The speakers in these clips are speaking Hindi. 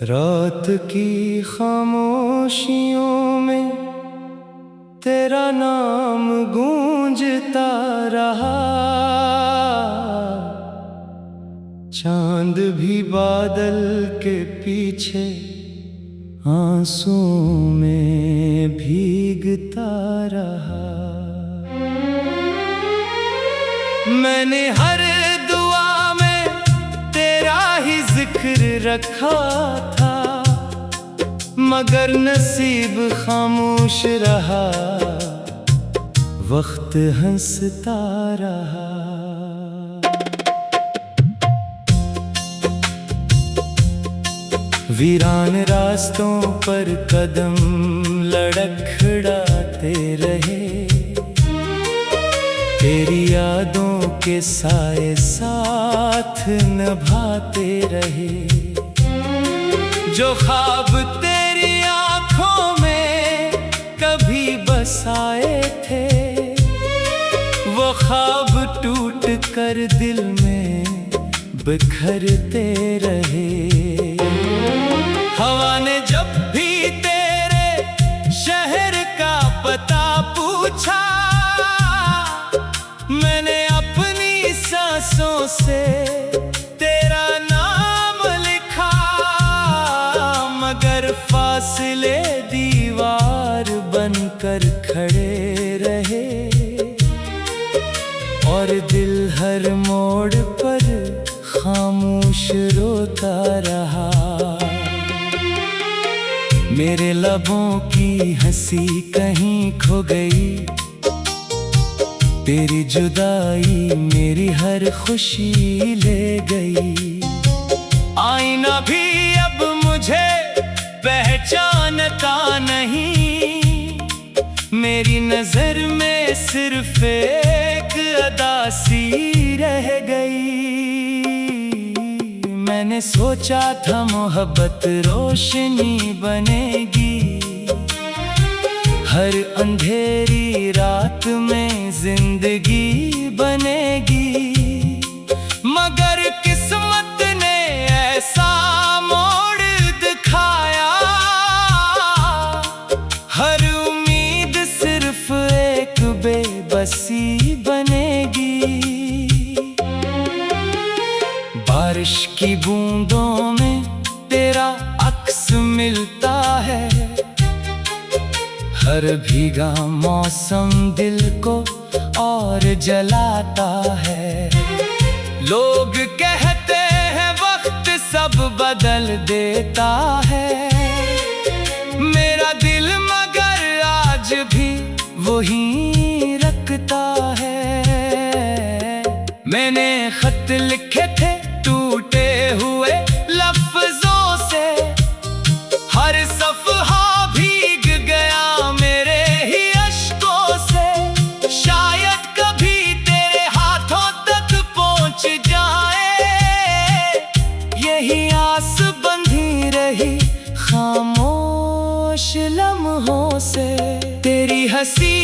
रात की खामोशियों में तेरा नाम गूंजता रहा। चांद भी बादल के पीछे आंसुओं में भीगता रहा। मैंने हर दुआ में तेरा ही जिक्र रखा था, मगर नसीब खामोश रहा, वक्त हंसता रहा। वीरान रास्तों पर कदम लड़खड़ाते रहे, तेरी यादों के साए साथ निभाते रहे। जो ख्वाब तेरी आंखों में कभी बसाए थे, वो ख्वाब टूट कर दिल में बिखरते रहे। हवा ने जब भी तेरे शहर का पता पूछा, मैंने अपनी सांसों से तेरा नाम लिखा, मगर फासले दीवार बनकर खड़े रहे, और दिल हर मोड़ पर खामोश रोता रहा। मेरे लबों की हंसी कहीं खो गई, तेरी जुदाई मेरी हर खुशी ले गई। आईना भी अब मुझे पहचानता नहीं, मेरी नजर में सिर्फ एक अदा सी रह गई। मैंने सोचा था मोहब्बत रोशनी बनेगी, हर अंधेरी रात में जिंदगी बनेगी, मगर किस्मत ने ऐसा मोड़ दिखाया, हर उम्मीद सिर्फ एक बेबसी बनेगी। बारिश की बूंदों में तेरा अक्स मिलता है, हर भीगा मौसम दिल को और जलाता है। लोग कहते हैं वक्त सब बदल देता है, मेरा दिल मगर आज भी वही रखता है। मैंने खत लिखे थे टूटे हुए लफ्जों से, हर सफ़हा भीग गया मेरे ही अश्कों से। शायद कभी तेरे हाथों तक पहुंच जाए, यही आस बंधी रही खामोश लम्हों से। तेरी हंसी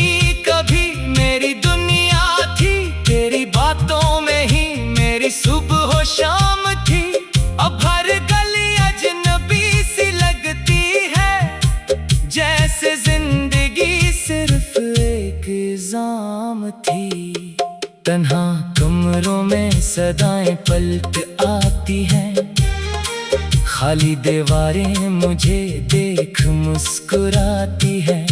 कभी मेरी दुनिया थी, तेरी बातों में ही मेरी सुबह शाम थी। अब हर गली अजनबी सी लगती है, जैसे जिंदगी सिर्फ एक इल्जाम थी। तन्हा कमरों में सदाएं पलट आती हैं, खाली दीवारें मुझे देख मुस्कुराती हैं।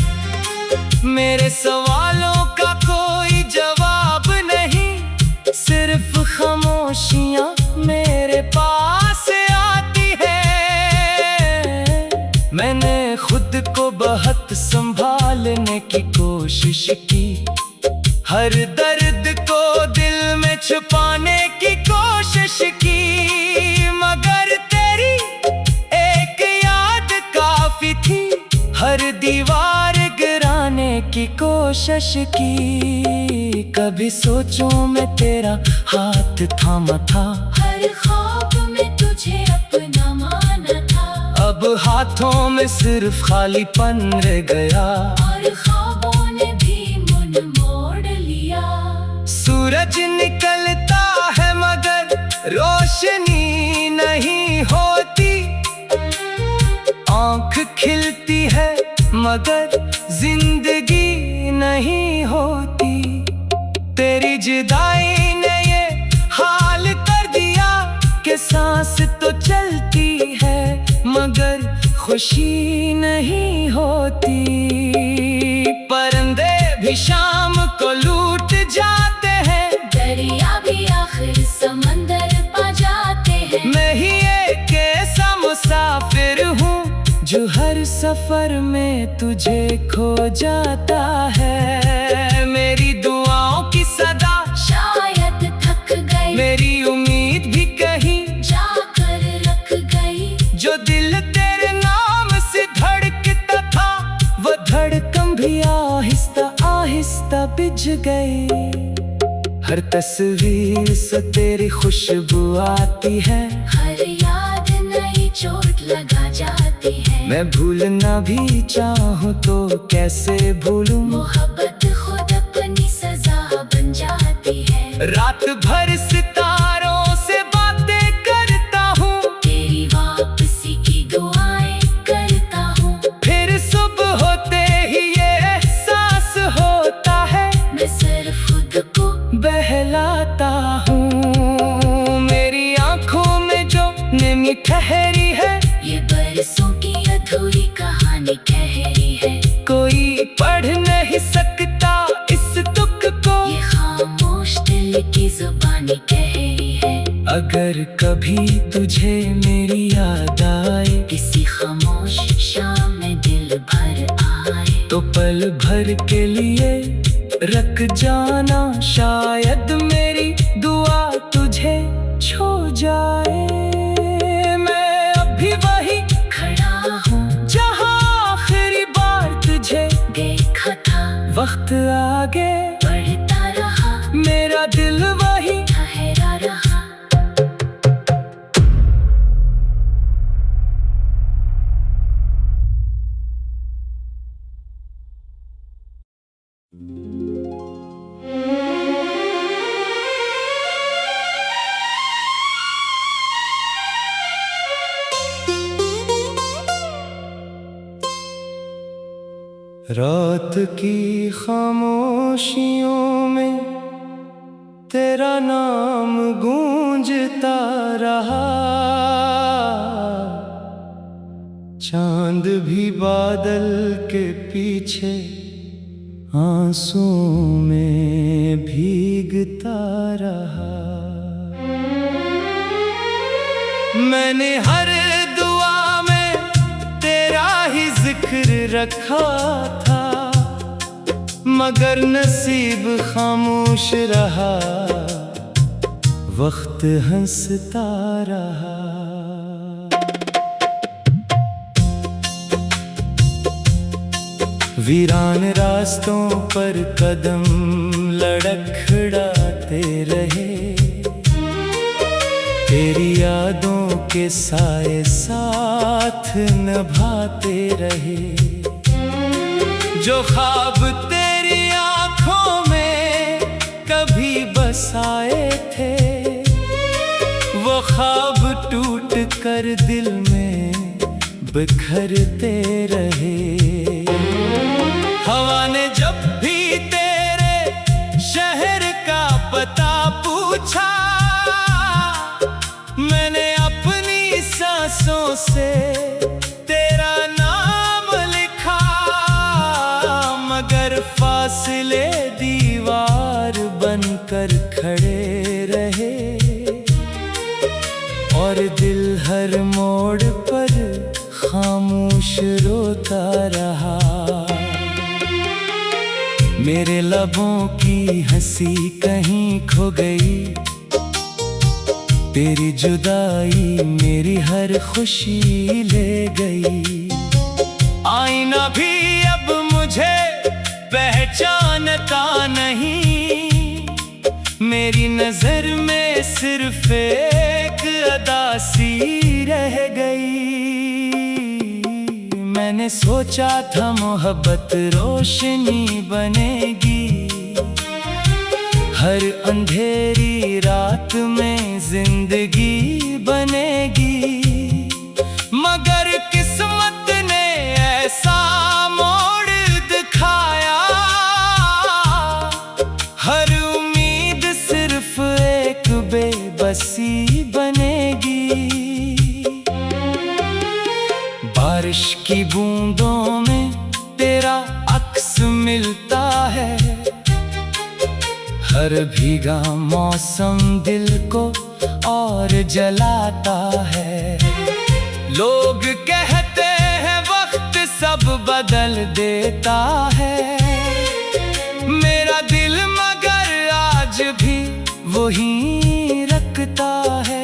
मेरे सवालों का कोई जवाब नहीं, सिर्फ खामोशियां मेरे पास आती है। मैंने खुद को बहुत संभालने की कोशिश की, हर दर्द को दिल में छुपाने की कोशिश की, मगर तेरी एक याद काफी थी। हर दीवार गिराने की कोशिश की, कभी सोचों में तेरा हाथ थामा था, हर ख्वाब में तुझे अपना माना था। अब हाथों में सिर्फ खालीपन रह गया, और ख्वाबों ने भी मन मोड़ लिया। सूरज निकलता है मगर रोशनी नहीं होती, आँख खिलती है मगर जिंदगी नहीं होती। तेरी जुदाई ने ये हाल कर दिया कि सांस तो चलती है मगर खुशी नहीं होती। परिंदे भी शाम को लूट जाते हैं, दरिया भी आखिर समंदर पा जाते हैं। मैं ही एक ऐसा मुसाफिर हूँ जो हर सफर में तुझे खो जाता है। मेरी दुआओं की सदा शायद थक गई, मेरी उम्मीद भी कहीं जाकर रख गई। जो दिल तेरे नाम से धड़कता था, वो धड़कन भी आहिस्ता आहिस्ता बिछ गई। हर तस्वीर से तेरी खुशबू आती है, हर याद नई चोट लगा जाती है। मैं भूलना भी चाहूँ तो कैसे भूलूं, मोहब्बत खुद अपनी सजा बन जाती है। रात भर सितारों से बातें करता हूँ, तेरी वापसी की दुआएं करता हूँ। फिर सुबह होते ही ये एहसास होता है, मैं सिर्फ खुद को बहलाता हूँ। मेरी आंखों में जो नमी ठहरी है, ये बरसों की अधूरी कहानी ठहरी है। कोई पढ़ नहीं सकता इस दुख को, ये खामोश दिल की जुबानी कह रही है। अगर कभी तुझे मेरी याद आए, किसी खामोश शाम में दिल भर आए, तो पल भर के लिए रख जाना। शायद मेरी दुआ तुझे छू जाए। मैं अभी वही खड़ा हूँ जहाँ आखिरी बार तुझे देखा था। वक्त आगे बढ़ता रहा, मेरा दिल वही ठहरा रहा। रात की खामोशियों में तेरा नाम गूंजता रहा, चांद भी बादल के पीछे आंसुओं में भीगता रहा। मैंने हर दुआ में तेरा ही जिक्र रखा था, मगर नसीब खामोश रहा, वक्त हंसता रहा। वीरान रास्तों पर कदम लड़खड़ाते रहे, तेरी यादों के साए साथ निभाते रहे। जो ख्वाब तेरी आंखों में कभी बसाए थे, वो ख्वाब टूट कर दिल में बिखरते रहे। हवा ने जब भी तेरे शहर का पता पूछा, मैंने अपनी सांसों से तेरा नाम लिखा, मगर फासले दीवार बनकर खड़े रहे, और दिल हर मोड़ पर खामोश रोता रहा। मेरे लबों की हंसी कहीं खो गई, तेरी जुदाई मेरी हर खुशी ले गई। आईना भी अब मुझे पहचानता नहीं, मेरी नजर में सिर्फ एक अदा सी रह गई। मैंने सोचा था मोहब्बत रोशनी बनेगी, हर अंधेरी रात में जिंदगी बनेगी। मगर किस्मत ने ऐसा मोड़ दिखाया, हर उम्मीद सिर्फ एक बेबसी बनेगी। बारिश की बूंदों में तेरा अक्स मिलता है, हर भीगा मौसम दिल को और जलाता है। लोग कहते हैं वक्त सब बदल देता है, मेरा दिल मगर आज भी वही रखता है।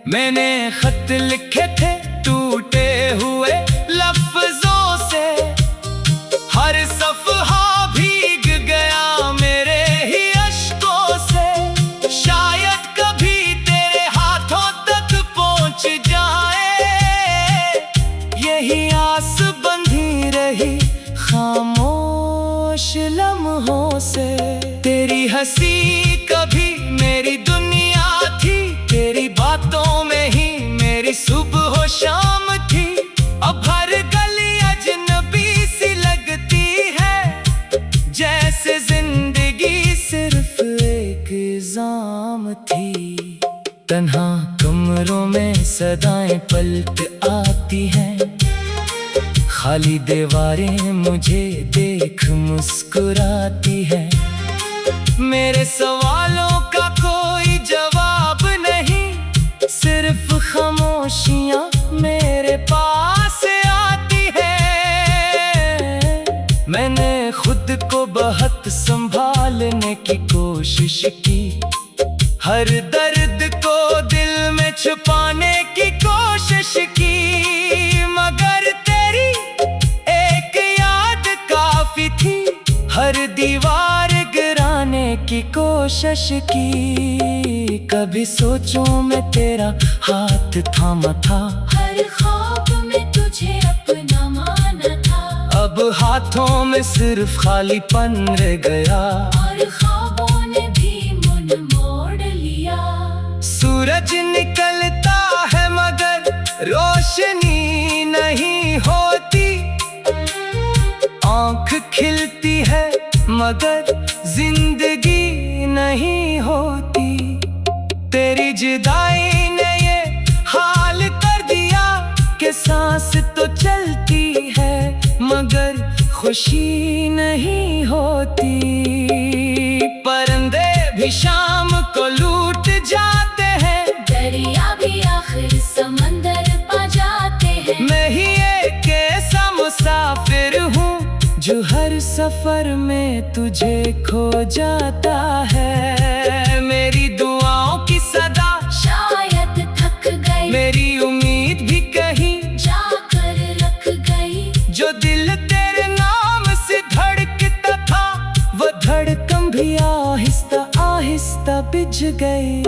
मैंने खत लिखे थे टूटे हुए लफ्जों से, हर सफ़हा भीग गया मेरे ही अश्कों से। शायद कभी तेरे हाथों तक पहुंच जाए, यही आस बंधी रही खामोश लम्हों से। तेरी हंसी कभी मेरी दुनिया थी, तेरी बातों में ही मेरी सुबह शाम थी। अब हर गली अजनबी सी लगती है, जैसे जिंदगी सिर्फ एक इल्जाम थी। तन्हा कमरों में सदाएं पलट आती हैं, खाली दीवारें मुझे देख मुस्कुराती हैं। मेरे सवालों का कोई जवाब नहीं, सिर्फ खामोशियां मेरे पास आती है। मैंने खुद को बहुत संभालने की कोशिश की, हर दर्द को दिल में छुपाने की कोशिश की। मगर तेरी एक याद काफी थी, हर दीवार गिराने की कोशिश की। कभी सोचों में तेरा हाथ थामा था, हर ख्वाब में तुझे अपना माना था। अब हाथों में सिर्फ खालीपन रह गया, और ख्वाबों ने भी मन मोड़ लिया। सूरज निकलता है मगर रोशनी नहीं होती, आँख खिलती है मगर जिंदगी नहीं होती। तेरी जुदाई ने ये हाल कर दिया कि सांस तो चलती है मगर खुशी नहीं होती। परिंदे भी शाम को लूट जाते हैं, दरिया भी आखिर समंदर पा जाते हैं। मैं ही एक ऐसा मुसाफिर हूँ जो हर सफर में तुझे खो जाता है। मेरी दुआओं की सदा शायद थक गई, मेरी उम्मीद भी कहीं जाकर रख गई। जो दिल तेरे नाम से धड़कता था, वो धड़कन भी आहिस्ता आहिस्ता बिछ गई।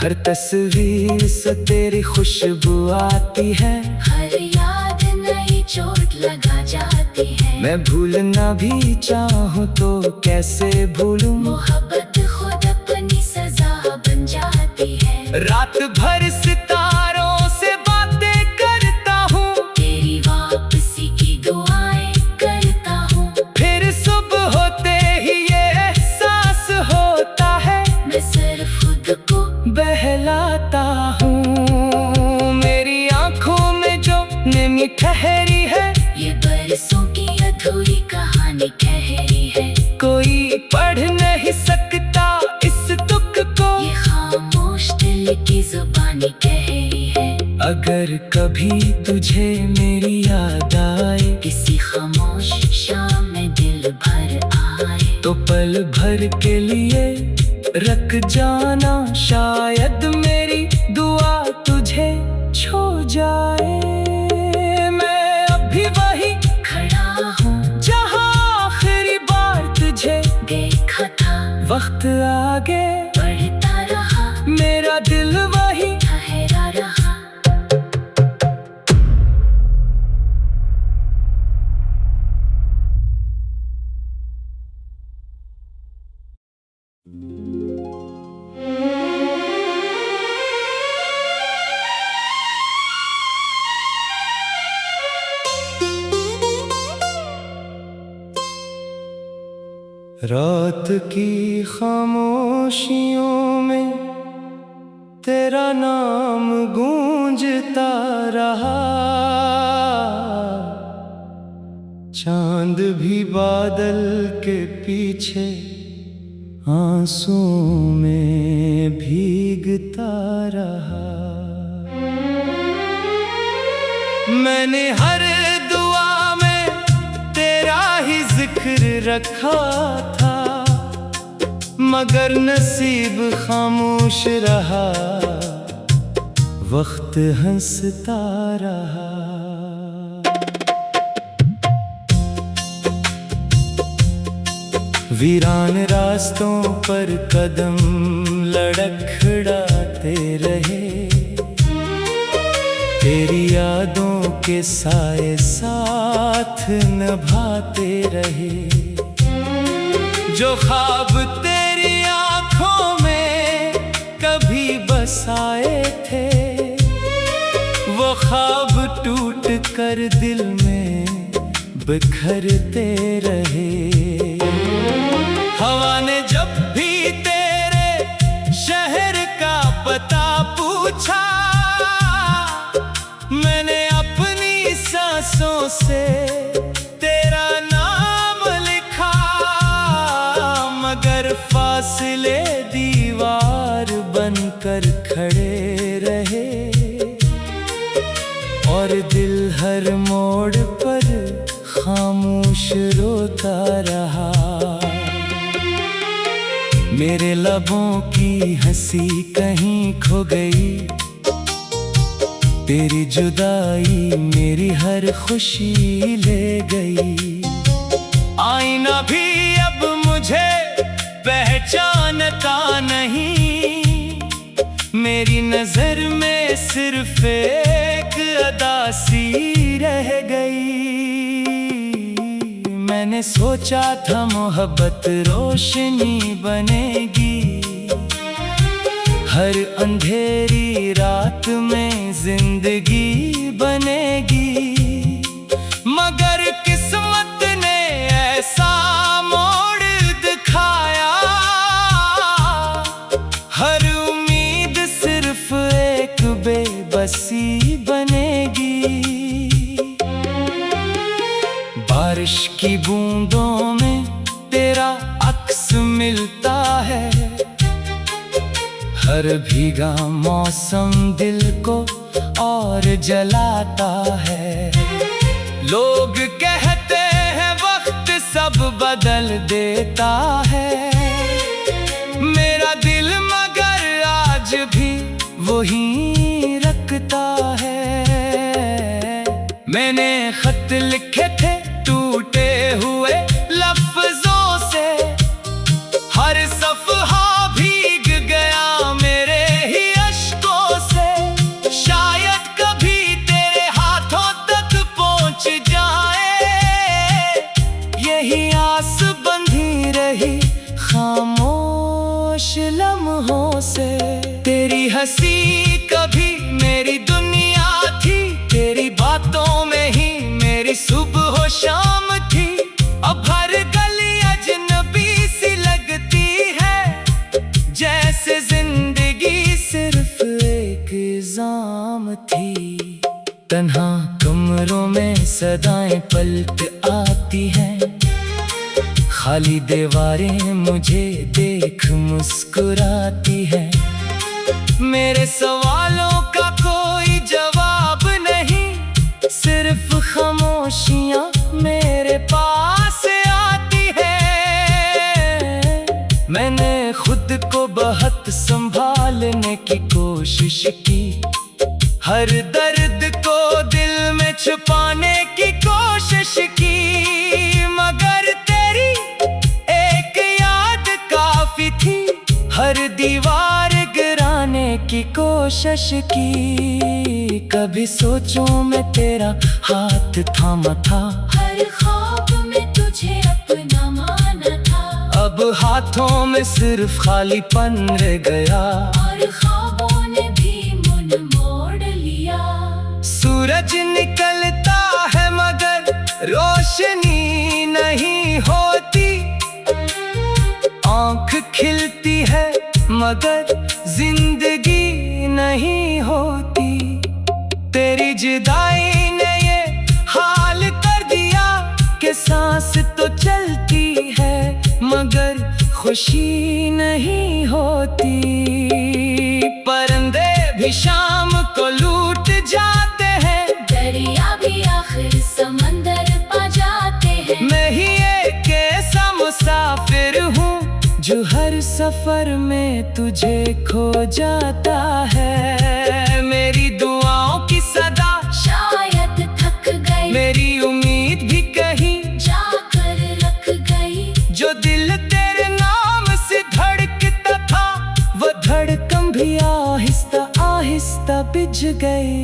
हर तस्वीर से तेरी खुशबू आती है, हर याद नई चोट लगा जाती है। मैं भूलना भी चाहूँ तो कैसे भूलूं। मोहब्बत खुद अपनी सजा बन जाती है। रात भर सितारों से बातें करता हूँ, तेरी वापसी की दुआएं करता हूँ। फिर सुबह होते ही ये एहसास होता है, मैं सिर्फ खुद को बहलाता हूँ। मेरी आँखों में जो नमी ठहरी है, ये बरसों की अधूरी कहानी ठहरी है। कोई पढ़ नहीं सकता इस दुख को, ये खामोश दिल की जुबानी कह रही है। अगर कभी तुझे मेरी याद आए, किसी खामोश शाम में दिल भर आए, तो पल भर के लिए रख जाना। शायद मेरी दुआ तुझे छू जाए। मैं अभी वही खड़ा हूँ जहाँ आखिरी बार तुझे देखा था। वक्त आगे बढ़ता रहा, मेरा दिल वही ठहरा रहा। रात की खामोशियों में तेरा नाम गूंजता रहा, चांद भी बादल के पीछे आंसुओं में भीगता रहा। मैंने हर दुआ में तेरा ही जिक्र रखा था, मगर नसीब खामोश रहा, वक्त हंसता रहा। वीरान रास्तों पर कदम लड़खड़ाते रहे, तेरी यादों के साए साथ निभाते रहे। जो ख्वाब तेरी आंखों में कभी बसाए थे, वो ख्वाब टूट कर दिल में बिखरते रहे। हवा ने जब भी तेरे शहर का पता पूछा, मैंने अपनी सांसों से तेरा नाम लिखा, मगर फासले दीवार बनकर खड़े रहे, और दिल हर मोड़ पर खामोश रोता रहा। मेरे लबों की हंसी कहीं खो गई, तेरी जुदाई मेरी हर खुशी ले गई। आईना भी अब मुझे पहचानता नहीं, मेरी नजर में सिर्फ एक अदा सी रह गई। मैंने सोचा था मोहब्बत रोशनी बनेगी, हर अंधेरी रात में जिंदगी बनेगी, मगर किस्मत ने ऐसा मोड़ दिखाया, हर उम्मीद सिर्फ एक बेबसी बनेगी। बारिश की बूंदों में तेरा अक्स मिलता है, हर भीगा मौसम दिल को और जलाता है। लोग कहते हैं वक्त सब बदल देता है, मेरा दिल मगर आज भी वही रखता है। मैंने खत लिखे थे टूटे हुए लफ्जों से, हर सफ़हा भीग गया मेरे ही अश्कों से। शायद कभी तेरे हाथों तक पहुंच जाए, यही आस बंधी रही खामोश लम्हों से। तेरी हंसी कभी मेरी दुनिया थी, तेरी बातों में ही मेरी सुबह शाम थी। अब हर गली अजनबी सी लगती है, जैसे जिंदगी सिर्फ एक इल्जाम थी। तन्हा कमरों में सदाएं पलट आती हैं, खाली दीवारें मुझे देख मुस्कुराती हैं। मेरे सवालों का कोई जवाब नहीं, सिर्फ खामोशियां मेरे पास आती है। मैंने खुद को बहुत संभालने की कोशिश की, हर दर्द को दिल में छुपाने की कोशिश की, मगर तेरी एक याद काफी थी। हर दीवार गिराने की कोशिश की, कभी सोचूं मैं तेरा हाथ थामा था, हर ख्वाब में तुझे अपना माना था। अब हाथों में सिर्फ खालीपन रह गया, और ख्वाबों ने भी मन मोड़ लिया। सूरज निकलता है मगर रोशनी नहीं होती, खिलती है मगर जिंदगी नहीं होती। तेरी जुदाई ने ये हाल कर दिया कि सांस तो चलती है मगर खुशी नहीं होती। परिंदे भी शाम को लूट जाते हैं, दरिया भी आखिर समंदर पा जाते हैं। मैं ही एक ऐसा मुसाफिर हूँ जो हर सफर में तुझे खो जाता है। मेरी दुआओं की सदा शायद थक गई, मेरी उम्मीद भी कहीं जाकर रख गई। जो दिल तेरे नाम से धड़कता था वो धड़कन भी आहिस्ता आहिस्ता बिछ गई।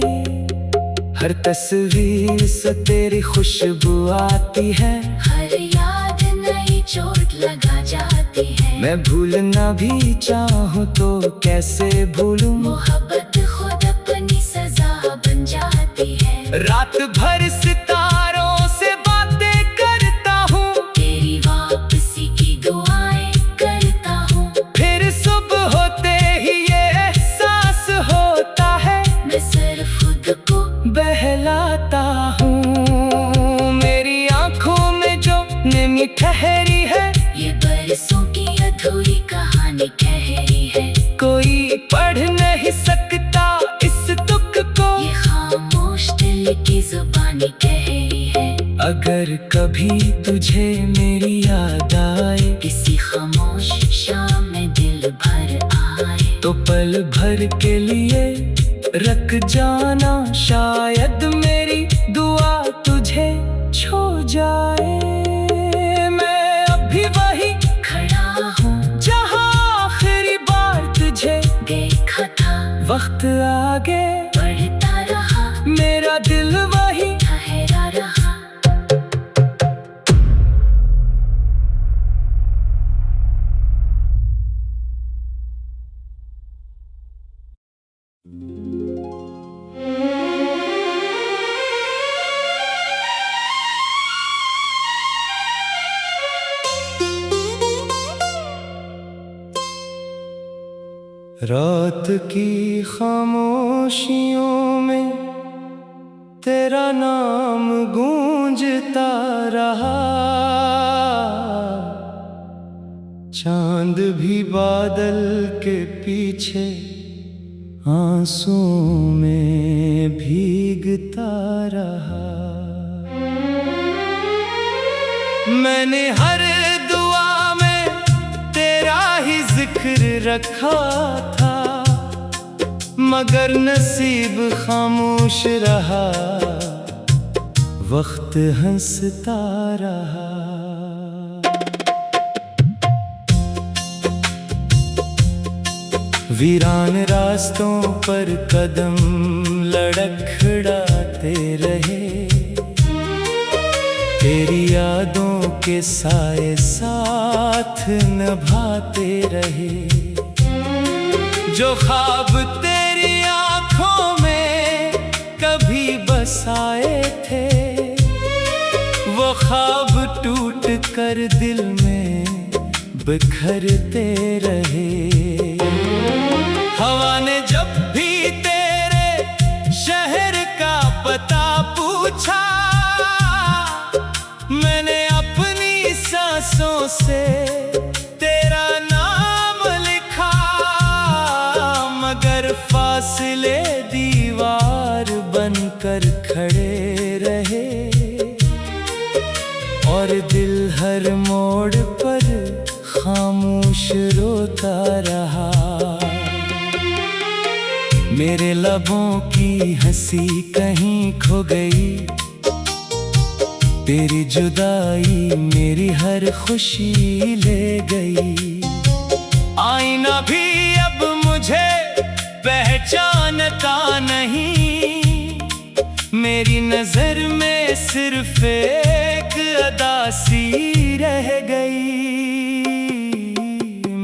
हर तस्वीर से तेरी खुशबू आती है, हर याद नई चोट लगा जाती है। मैं भूलना भी चाहूँ तो कैसे भूलूं। मोहब्बत खुद अपनी सजा बन जाती है। रात भर सितारों से बातें करता हूँ, तेरी वापसी की दुआएं करता हूँ। फिर सुबह होते ही ये एहसास होता है मैं सिर्फ खुद को बहलाता हूँ। मेरी आंखों में जो नमी ठहरी है ये बरसों की अधूरी कहानी ठहरी है। कोई पढ़ नहीं सकता इस दुख को, ये खामोश दिल की जुबानी कह रही है। अगर कभी तुझे मेरी याद आए, किसी खामोश शाम में दिल भर आए, तो पल भर के लिए रख जाना। शायद मेरी दुआ तुझे छू जाए। मैं अभी वही खड़ा हूँ जहाँ आखिरी बार तुझे देखा था। वक्त आगे बढ़ता रहा, मेरा दिल वही ठहरा रहा। रात की खामोशियों में तेरा नाम गूंजता रहा। चांद भी बादल के पीछे आंसुओं में भीगता रहा। मैंने हर दुआ में तेरा ही जिक्र रखा था मगर नसीब खामोश रहा, वक्त हंसता रहा। वीरान रास्तों पर कदम लड़खड़ाते रहे, तेरी यादों के साए साथ निभाते रहे। जो ख्वाब तेरी आंखों में कभी बसाए थे वो ख्वाब टूट कर दिल में बिखरते रहे। हवा ने जब भी तेरे शहर का पता पूछा मैंने अपनी सांसों से तेरा नाम लिखा, मगर फासले दीवार बनकर खड़े रहे और दिल हर मोड़ पर खामोश रोता रहा। मेरे लबों की हंसी कहीं खो गई, तेरी जुदाई मेरी हर खुशी ले गई। आईना भी अब मुझे पहचानता नहीं, मेरी नजर में सिर्फ एक अदासी रह गई।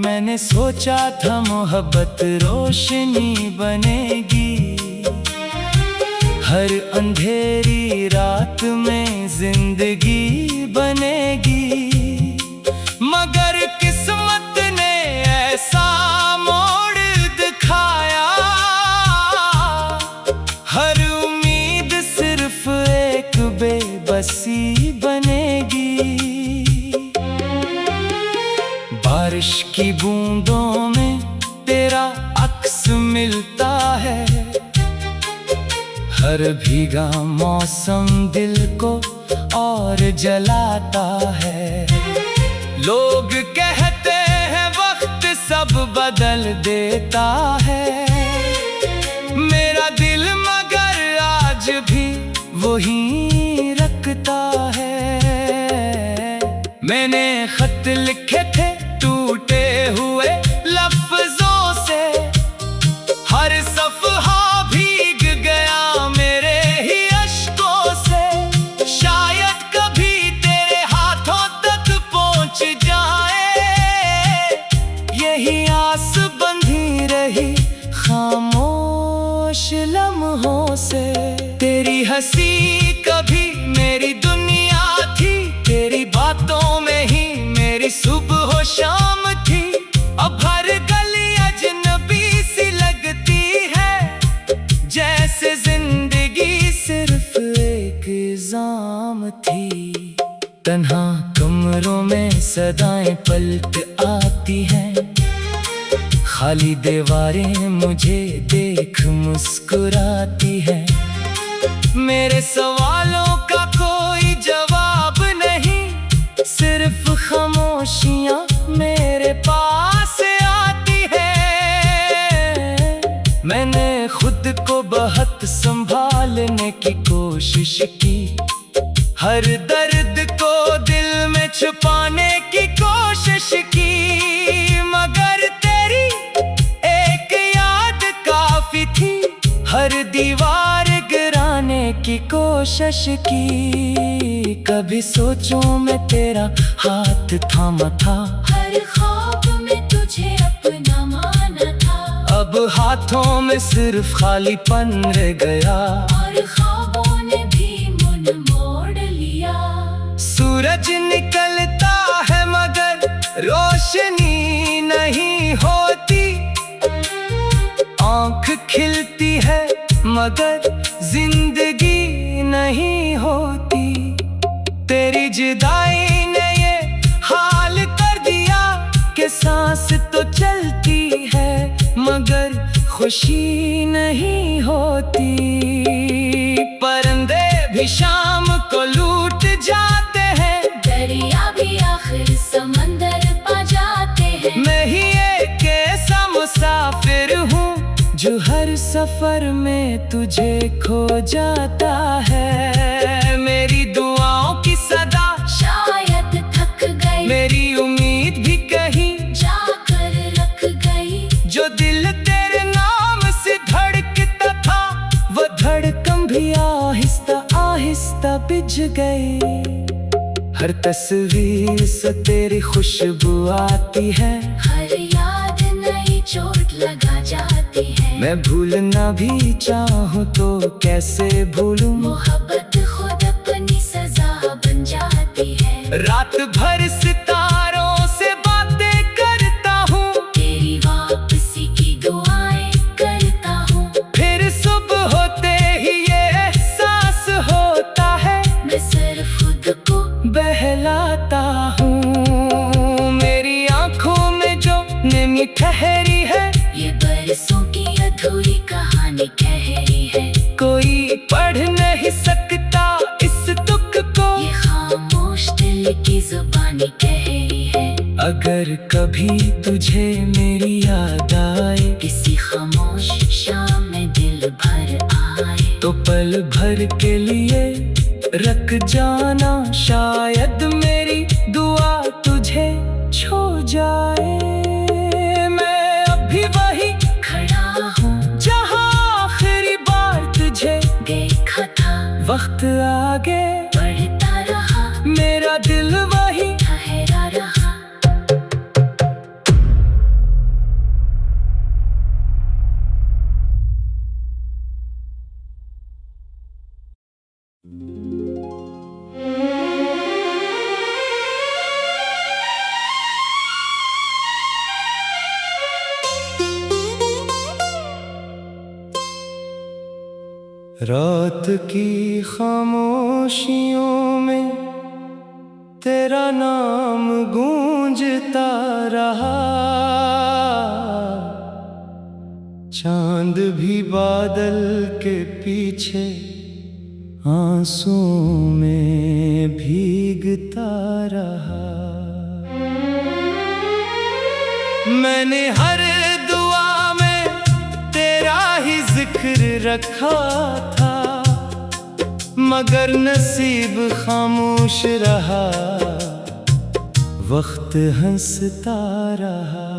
मैंने सोचा था मोहब्बत रोशनी बनेगी, हर अंधेरी रात में जिंदगी बनेगी, मगर किस्मत ने हंसी बनेगी। बारिश की बूंदों में तेरा अक्स मिलता है। हर भीगा मौसम दिल को और जलाता है। लोग कहते हैं वक्त सब बदल देता है, मेरा दिल मगर आज भी वही रखता है। मैंने खत लिखे थे टूटे हुए लफ्जों से, हर सफ़हा भीग गया मेरे ही अश्कों से। शायद कभी तेरे हाथों तक पहुंच जाए, यही आस बंधी रही खामोश लम्हों से। तेरी हंसी कभी मेरी दुनिया थी, तेरी बातों में ही मेरी सुबह शाम थी। अब हर गली अजनबी सी लगती है, जैसे जिंदगी सिर्फ एक इल्जाम थी। तन्हा कमरों में सदाएं पलट आती हैं, खाली दीवारें मुझे देख मुस्कुराती है। मेरे सवालों का कोई जवाब नहीं, सिर्फ खामोशियां मेरे पास आती है। मैंने खुद को बहुत संभालने की कोशिश की, हर दर्द को दिल में छुपाने की कोशिश की, मगर तेरी एक याद काफी थी। हर दीवार गिराने की कोशिश की, कभी सोचूं मैं तेरा हाथ थामा था, हर ख्वाब में तुझे अपना माना था। अब हाथों में सिर्फ खालीपन रह गया, और ख्वाबों ने भी मन मोड़ लिया। सूरज निकलता है मगर रोशनी नहीं होती, आँख खिलती है मगर जिंदगी नहीं होती। तेरी जुदाई ने ये हाल कर दिया कि सांस तो चलती है मगर खुशी नहीं होती। परिंदे भी शाम को लूट जाते हैं, दरिया भी आखिर समंदर पा जाते हैं। मैं ही एक ऐसा मुसाफिर हूँ जो हर सफर में तुझे खो जाता है। मेरी दुआओं की सदा शायद थक गई, मेरी उम्मीद भी कहीं जाकर रख गई। जो दिल तेरे नाम से धड़कता था, वो धड़कन भी आहिस्ता आहिस्ता बिछ गई। हर तस्वीर से तेरी खुशबू आती है, हर याद नई चोट लगा जाती है। मैं भूलना भी चाहूँ तो कैसे भूलूं। मोहब्बत खुद अपनी सजा बन जाती है। रात भर सितारों से बातें करता हूँ, तेरी वापसी की दुआएं करता हूँ। फिर सुबह होते ही ये एहसास होता है, मैं सिर्फ खुद को बहलाता हूँ। मेरी आंखों में जो नमी ठहरी है, ये बरसों की अधूरी कहानी कह रही है। कोई पढ़ नहीं सकता इस दुख को, ये खामोश दिल की जुबानी कह रही है। अगर कभी तुझे मेरी याद आए, किसी खामोश शाम में दिल भर आए, तो पल भर के लिए रख जाना। शायद मेरी दुआ तुझे छू जाए। मैं अभी वही खड़ा हूँ जहाँ आखिरी बार तुझे देखा था। वक्त आगे बढ़ता रहा, मेरा दिल वही ठहरा रहा। रात की खामोशियों तेरा नाम गूंजता रहा, चांद भी बादल के पीछे आंसुओं में भीगता रहा। मैंने हर दुआ में तेरा ही जिक्र रखा था, मगर नसीब खामोश रहा, वक्त हंसता रहा।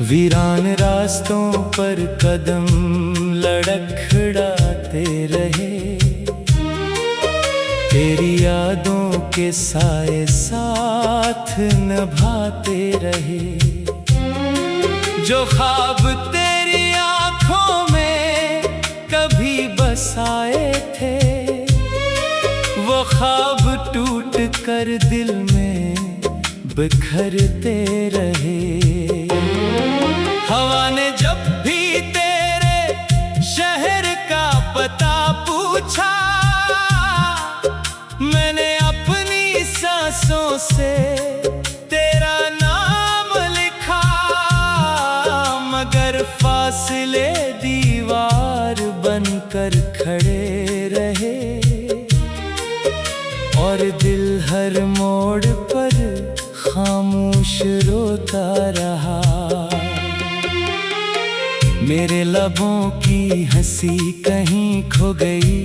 वीरान रास्तों पर कदम लड़खड़ाते रहे, तेरी यादों के साए साथ निभाते रहे। जो ख्वाब तेरी आंखों में कभी बसाए थे, वो ख्वाब टूट कर दिल में बिखरते रहे। हवा ने जब भी तेरे शहर का पता पूछा, मैंने अपनी सांसों से तेरा नाम लिखा, मगर फासले दीवार बनकर खड़े रहे, और दिल हर मोड़ पर खामोश रोता रहा। मेरे लबों की हंसी कहीं खो गई,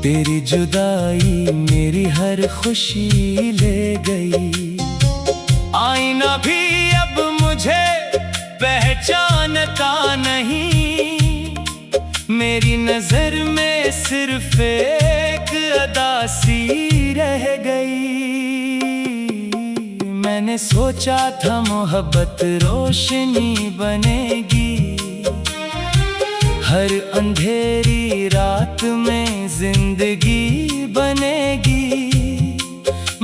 तेरी जुदाई मेरी हर खुशी ले गई। आईना भी अब मुझे पहचानता नहीं, मेरी नजर में सिर्फ एक अदा सी रह गई। मैंने सोचा था मोहब्बत रोशनी बनेगी, हर अंधेरी रात में जिंदगी बनेगी,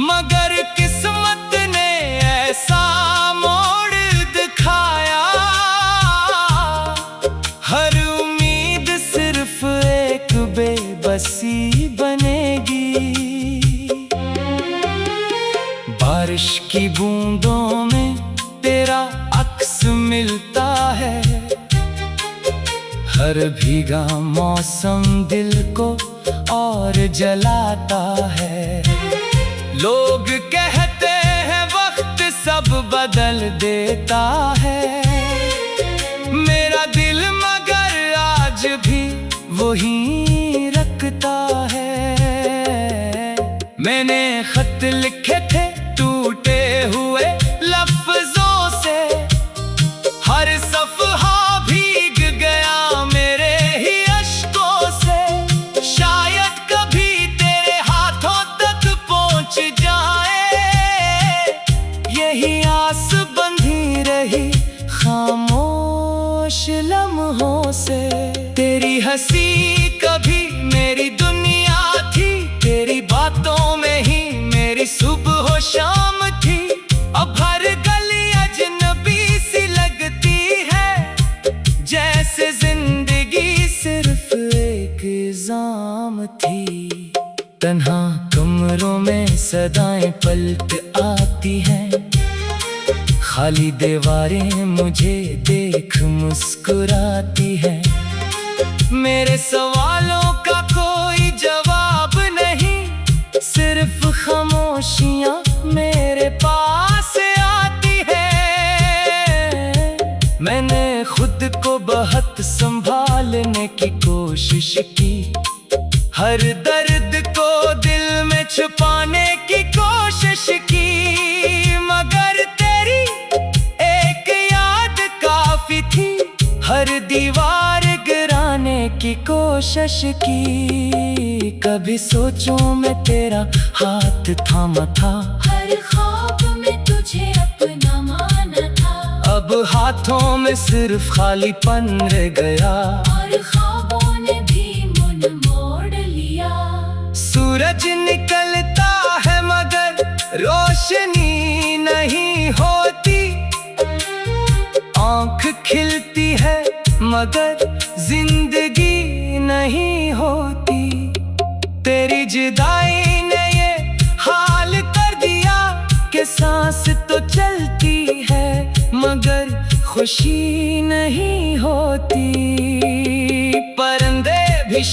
मगर किस्मत ने ऐसा मोड़ दिखाया, हर उम्मीद सिर्फ एक बेबसी बनेगी। बारिश की बूंदों में तेरा अक्स मिलता है, हर भीगा मौसम दिल को और जलाता है। लोग कहते हैं वक्त सब बदल देता है, मेरा दिल मगर आज भी वही रखता है। मैंने खत लिखे थे टूटे हुए लफ्जों से, हर सफ़हा भीग गया मेरे ही अश्कों से। शायद कभी तेरे हाथों तक पहुंच जाए, यही आस बंधी रही खामोश लम्हों से। तेरी हंसी कभी मेरी दुनिया थी, तेरी बातों में ही मेरी सुबह शाम थी। अब हर गली अजनबी सी लगती है, जैसे जिंदगी सिर्फ एक इल्जाम थी। तन्हा कमरों में सदाएं पलट आती हैं, खाली दीवारें मुझे देख मुस्कुराती हैं। मेरे सवालों का कोई जवाब नहीं, सिर्फ खामोशियां मेरे पास आती है। मैंने खुद को बहुत संभालने की कोशिश की, हर दर्द को दिल में छुपाने की कोशिश की, मगर तेरी एक याद काफी थी। हर दीवार गिराने की कोशिश की, कभी सोचों में तेरा हाथ थामा था, हर ख्वाब में तुझे अपना माना था। अब हाथों में सिर्फ खालीपन रह गया, और ख्वाबों ने भी मन मोड़ लिया। सूरज निकलता है मगर रोशनी नहीं होती, आँख खिलती है मगर जिंदगी नहीं होती। तेरी जुदाई ने ये हाल कर दिया कि सांस तो चलती है मगर खुशी नहीं होती। परिंदे भी